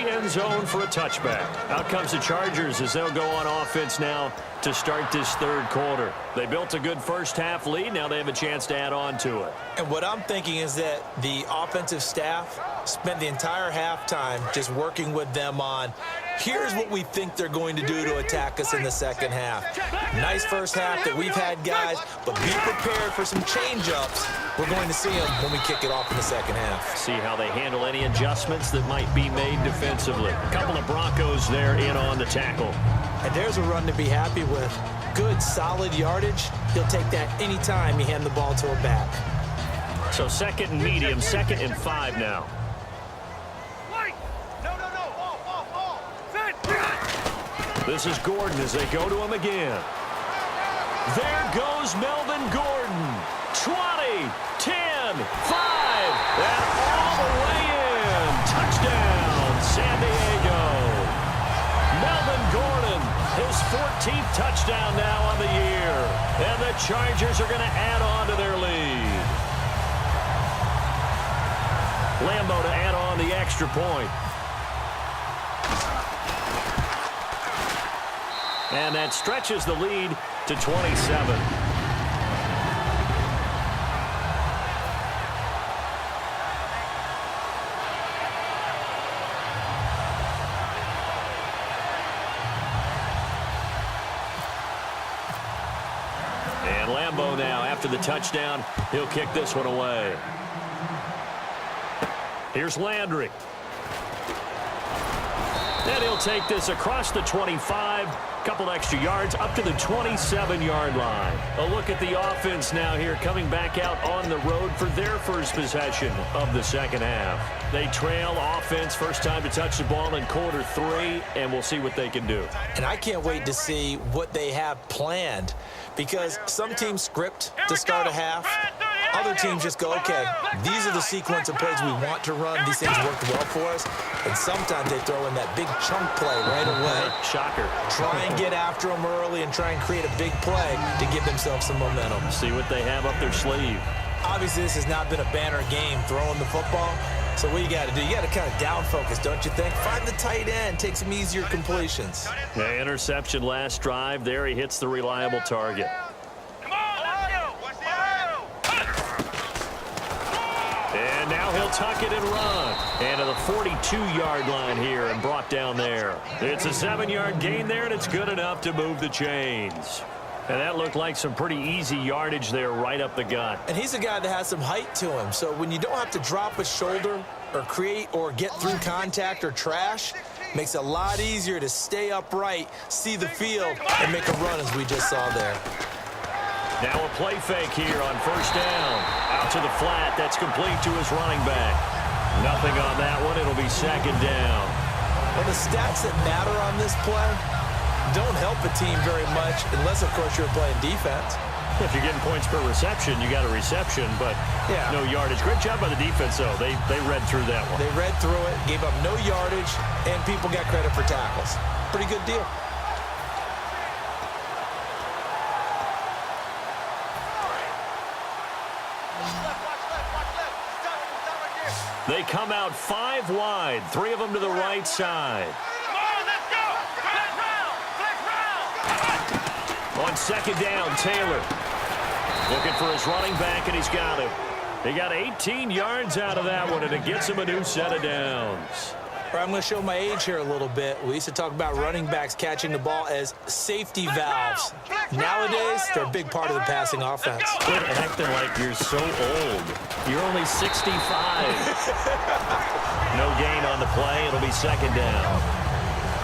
end zone for a touchback. Out comes the Chargers as they'll go on offense now to start this third quarter. They built a good first-half lead. Now they have a chance to add on to it. And what I'm thinking is that the offensive staff spent the entire halftime just working with them on, here's what we think they're going to do to attack us in the second half. Nice first half that we've had, guys, but be prepared for some change-ups. We're going to see them when we kick it off in the second half. See how they handle any adjustments that might be made defensively. A couple of Broncos there in on the tackle. And there's a run to be happy with. Good, solid yardage. He'll take that anytime you hand the ball to a back. So second and medium, 2nd and 5 now. This is Gordon as they go to him again. There goes Melvin Gordon. 20, 10, 5, and all the way in. Touchdown, San Diego. Melvin Gordon, his 14th touchdown now on the year. And the Chargers are going to add on to their lead. Lambeau to add on the extra point. And that stretches the lead to 27. And Lambeau now, after the touchdown, he'll kick this one away. Here's Landry. And he'll take this across the 25. Couple extra yards up to the 27-yard line. A look at the offense now here, coming back out on the road for their first possession of the second half. They trail offense, first time to touch the ball in quarter 3, and we'll see what they can do. And I can't wait to see what they have planned, because some teams script to start a half. Other teams just go, okay, these are the sequence of plays we want to run. These things worked well for us. And sometimes they throw in that big chunk play right away. Shocker. Try and get after them early and try and create a big play to give themselves some momentum. See what they have up their sleeve. Obviously, this has not been a banner game throwing the football. So what you got to do, you got to kind of down focus, don't you think? Find the tight end, take some easier completions. Yeah, interception last drive. There he hits the reliable target. And now he'll tuck it and run. And to the 42-yard line here and brought down there. It's a 7-yard gain there, and it's good enough to move the chains. And that looked like some pretty easy yardage there right up the gut. And he's a guy that has some height to him. So when you don't have to drop a shoulder or create or get through contact or trash, makes it a lot easier to stay upright, see the field, and make a run as we just saw there. Now a play fake here on first down. Out to the flat. That's complete to his running back. Nothing on that one. It'll be second down. Well, the stats that matter on this play don't help a team very much unless, of course, you're playing defense. If you're getting points per reception, you got a reception, but no yardage. Great job by the defense, though. They read through that one. They read through it, gave up no yardage, and people got credit for tackles. Pretty good deal. They come out 5 wide, 3 of them to the right side. On second down, Taylor looking for his running back, and he's got him. He got 18 yards out of that one, and it gets him a new set of downs. I'm going to show my age here a little bit. We used to talk about running backs catching the ball as safety valves. Nowadays, they're a big part of the passing offense. Quit acting like you're so old. You're only 65. No gain on the play. It'll be second down.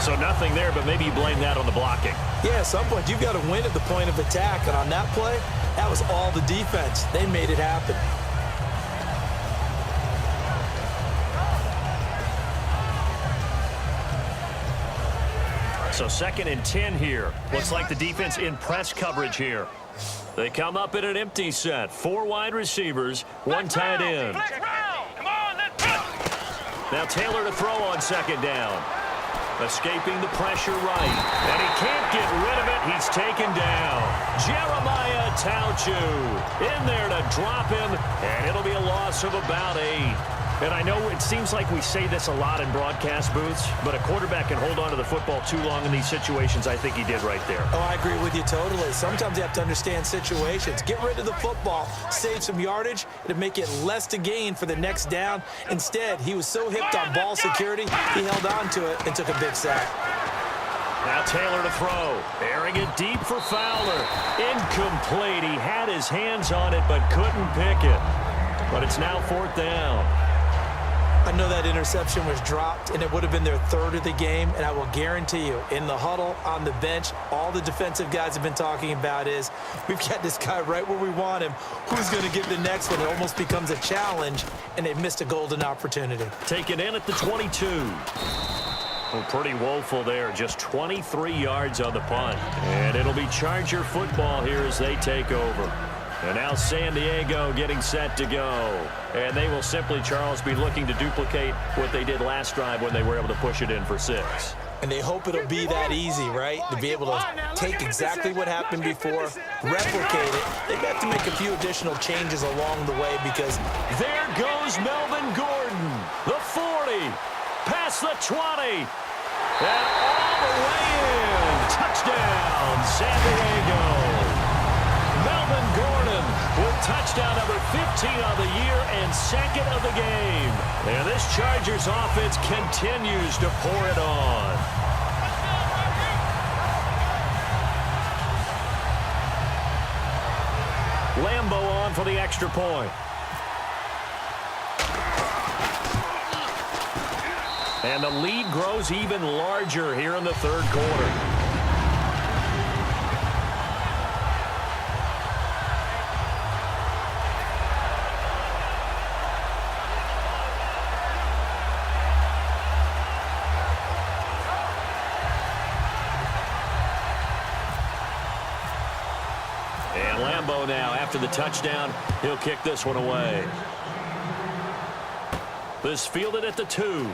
So nothing there, but maybe you blame that on the blocking. Yeah, at some point, you've got to win at the point of attack. And on that play, that was all the defense. They made it happen. So second and 10 here. Looks like the defense in press coverage here. They come up in an empty set. 4 wide receivers, 1 tight end. Now Taylor to throw on second down. Escaping the pressure right. And he can't get rid of it. He's taken down. Jeremiah Tauchu in there to drop him. And it'll be a loss of about 8. And I know it seems like we say this a lot in broadcast booths, but a quarterback can hold on to the football too long in these situations. I think he did right there. Oh, I agree with you totally. Sometimes you have to understand situations. Get rid of the football, save some yardage, it'll make it less to gain for the next down. Instead, he was so hipped on ball security, he held on to it and took a big sack. Now Taylor to throw. Airing it deep for Fowler. Incomplete. He had his hands on it but couldn't pick it. But it's now 4th down. I know that interception was dropped, and it would have been their 3rd of the game, and I will guarantee you, in the huddle, on the bench, all the defensive guys have been talking about is, we've got this guy right where we want him. Who's going to get the next one? It almost becomes a challenge, and they missed a golden opportunity. Taken in at the 22. Well, pretty woeful there. Just 23 yards on the punt. And it'll be Charger football here as they take over. And now San Diego getting set to go. And they will simply, Charles, be looking to duplicate what they did last drive when they were able to push it in for 6. And they hope it'll be that easy, right? To be able to take exactly what happened before, replicate it. They've got to make a few additional changes along the way because... There goes Melvin Gordon. The 40. Past the 20. And all the way in. Touchdown, San Diego. Melvin Gordon with touchdown number 15 on the year and 2nd of the game. And this Chargers offense continues to pour it on. Lambo on for the extra point. And the lead grows even larger here in the 3rd quarter. And Lambo now, after the touchdown, he'll kick this one away. This fielded at the 2.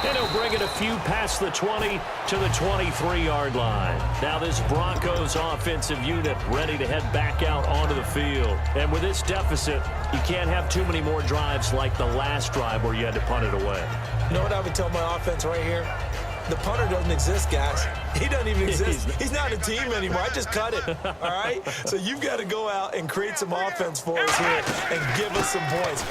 And he'll bring it a few past the 20 to the 23-yard line. Now this Broncos offensive unit ready to head back out onto the field. And with this deficit, you can't have too many more drives like the last drive where you had to punt it away. You know what I would tell my offense right here? The punter doesn't exist, guys. He doesn't even exist. He's not a team anymore. I just cut it, all right? So you've got to go out and create some offense for us here and give us some points.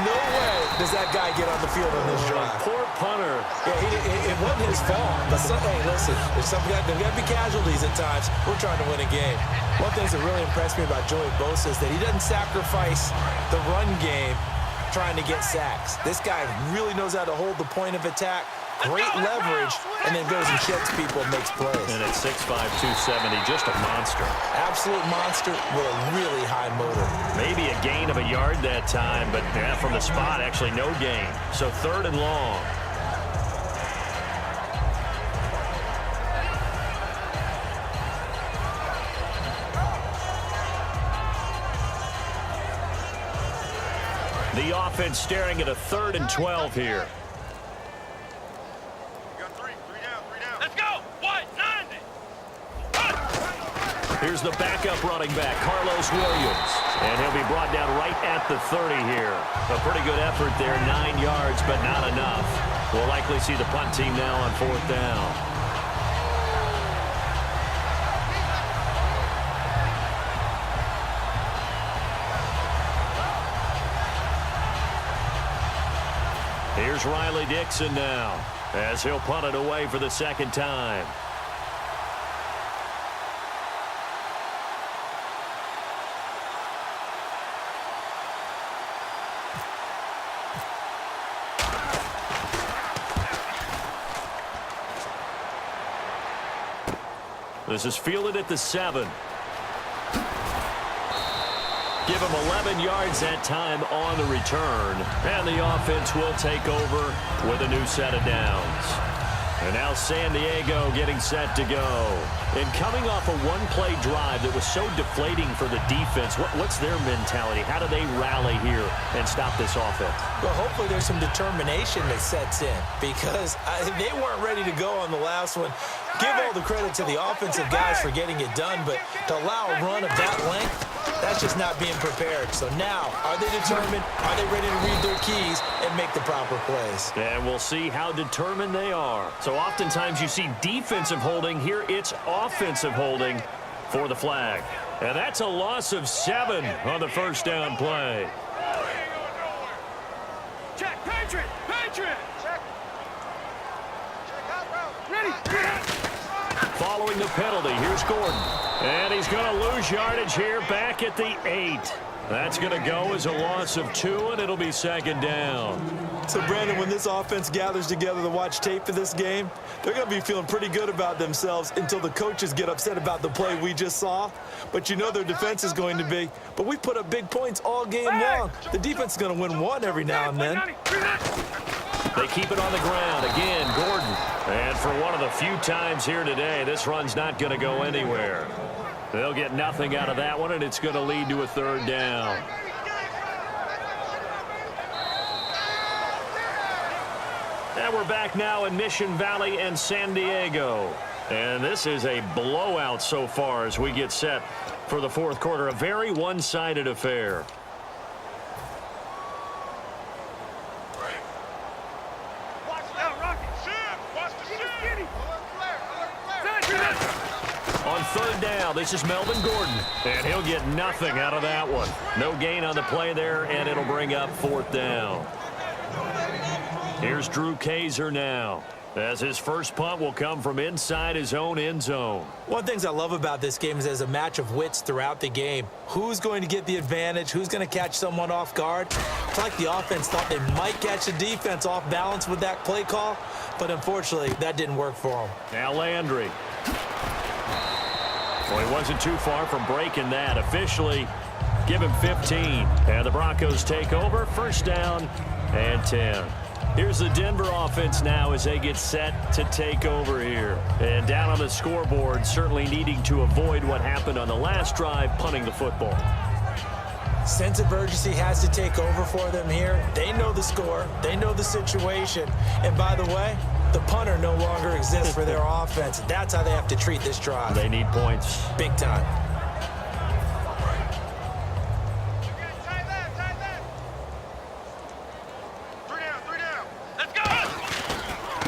No way does that guy get on the field on this drive. Poor punter. Yeah, it wasn't his fault. But hey, listen, there's got to be casualties at times. We're trying to win a game. One thing that really impressed me about Joey Bosa is that he doesn't sacrifice the run game trying to get sacks. This guy really knows how to hold the point of attack. Great leverage, and then goes and checks people and makes plays. And at 6'5", 270, just a monster. Absolute monster with a really high motor. Maybe a gain of a yard that time, but yeah, from the spot, actually no gain. So 3rd and long. The offense staring at a 3rd and 12 here. Here's the backup running back, Carlos Williams. And he'll be brought down right at the 30 here. A pretty good effort there, 9 yards, but not enough. We'll likely see the punt team now on 4th down. Here's Riley Dixon now, as he'll punt it away for the 2nd time. This is fielded at the 7. Give him 11 yards that time on the return. And the offense will take over with a new set of downs. And now San Diego getting set to go. And coming off a one-play drive that was so deflating for the defense, what's their mentality? How do they rally here and stop this offense? Well, hopefully there's some determination that sets in because they weren't ready to go on the last one. Give all the credit to the offensive guys for getting it done, but to allow a run of that length, That's just not being prepared. So now, are they determined? Are they ready to read their keys and make the proper plays? And we'll see how determined they are. So oftentimes you see defensive holding. Here it's offensive holding for the flag. And that's a loss of 7 on the first down play. Check, Patriot! Patriot! Check. Check out, bro. Ready? Following the penalty, here's Gordon. And he's going to lose yardage here back at the 8. That's going to go as a loss of 2, and it'll be second down. So, Brandon, when this offense gathers together to watch tape for this game, they're going to be feeling pretty good about themselves until the coaches get upset about the play we just saw. But you know their defense is going to be. But we put up big points all game long. The defense is going to win one every now and then. They keep it on the ground. Again, Gordon. And for one of the few times here today, this run's not going to go anywhere. They'll get nothing out of that one, and it's going to lead to a third down. And we're back now in Mission Valley and San Diego. And this is a blowout so far as we get set for the fourth quarter. A very one-sided affair. On third down, this is Melvin Gordon, and he'll get nothing out of that one. No gain on the play there, and it'll bring up fourth down. Here's Drew Kaiser now, as his first punt will come from inside his own end zone. One of the things I love about this game is there's a match of wits throughout the game. Who's going to get the advantage? Who's going to catch someone off guard? It's like the offense thought they might catch the defense off balance with that play call, but unfortunately, that didn't work for them. Now Landry. Well, he wasn't too far from breaking that. Officially, give him 15. And the Broncos take over. First down and 10. Here's the Denver offense now as they get set to take over here. And down on the scoreboard, certainly needing to avoid what happened on the last drive, punting the football. Sense of urgency has to take over for them here. They know the score. They know the situation. And by the way, the punter no longer exists for their offense. That's how they have to treat this drive. They need points. Big time.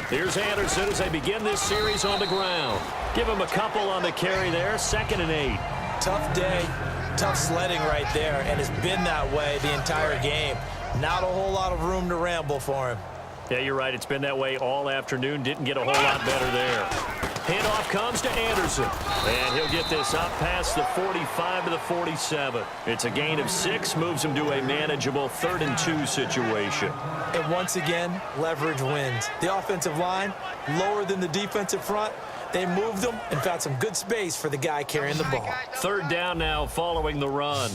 Here's Anderson as they begin this series on the ground. Give him a couple on the carry there. 2nd and 8. Tough day, tough sledding right there, and it's been that way the entire game. Not a whole lot of room to ramble for him. Yeah, you're right. It's been that way all afternoon. Didn't get a whole lot better there. Handoff comes to Anderson. And he'll get this up past the 45 to the 47. It's a gain of 6. Moves him to a manageable 3rd and 2 situation. And once again, leverage wins. The offensive line, lower than the defensive front. They moved them and found some good space for the guy carrying the ball. Third down now following the run.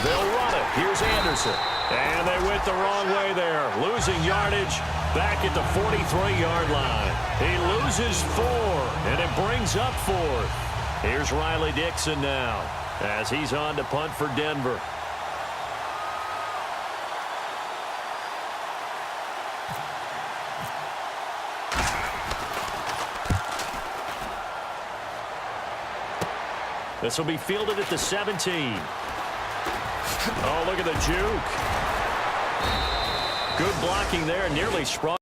They'll run it. Here's Anderson. And they went the wrong way there. Losing yardage back at the 43-yard line. He loses 4, and it brings up 4th. Here's Riley Dixon now as he's on to punt for Denver. This will be fielded at the 17. Oh, look at the juke. Good blocking there, nearly sprung.